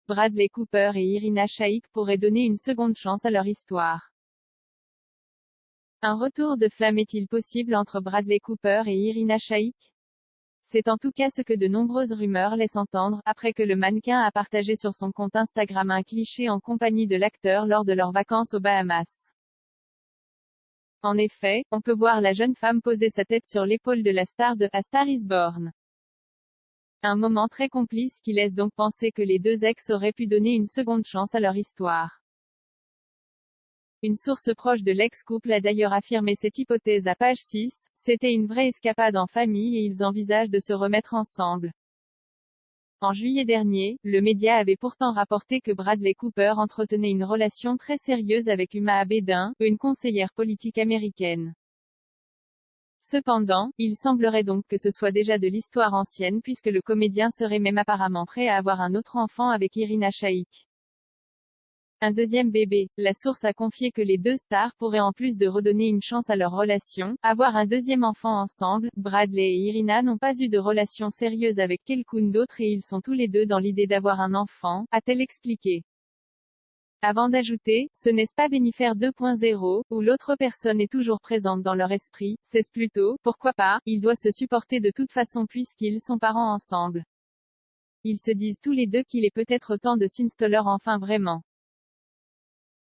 Bradley Cooper et Irina Shayk pourraient donner une seconde chance à leur histoire. Un retour de flamme est-il possible entre Bradley Cooper et Irina Shayk? C'est en tout cas ce que de nombreuses rumeurs laissent entendre, après que le mannequin a partagé sur son compte Instagram un cliché en compagnie de l'acteur lors de leurs vacances aux Bahamas. En effet, on peut voir la jeune femme poser sa tête sur l'épaule de la star de A Star is Born. Un moment très complice qui laisse donc penser que les deux ex auraient pu donner une seconde chance à leur histoire. Une source proche de l'ex-couple a d'ailleurs affirmé cette hypothèse à Page 6, c'était une vraie escapade en famille et ils envisagent de se remettre ensemble. En juillet dernier, le média avait pourtant rapporté que Bradley Cooper entretenait une relation très sérieuse avec Huma Abedin, une conseillère politique américaine. Cependant, il semblerait donc que ce soit déjà de l'histoire ancienne puisque le comédien serait même apparemment prêt à avoir un autre enfant avec Irina Shayk. Un deuxième bébé. La source a confié que les deux stars pourraient en plus de redonner une chance à leur relation, avoir un deuxième enfant ensemble. Bradley et Irina n'ont pas eu de relation sérieuse avec quelqu'un d'autre et ils sont tous les deux dans l'idée d'avoir un enfant, a-t-elle expliqué. Avant d'ajouter, ce n'est pas Bennifer 2.0, où l'autre personne est toujours présente dans leur esprit, c'est plutôt, pourquoi pas, il doit se supporter de toute façon puisqu'ils sont parents ensemble. Ils se disent tous les deux qu'il est peut-être temps de s'installer enfin vraiment.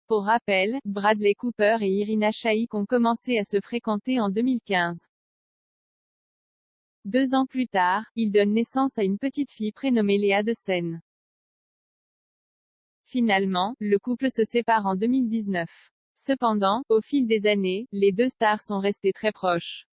Pour rappel, Bradley Cooper et Irina Shayk ont commencé à se fréquenter en 2015. 2 ans plus tard, ils donnent naissance à une petite fille prénommée Léa de Seine. Finalement, le couple se sépare en 2019. Cependant, au fil des années, les deux stars sont restées très proches.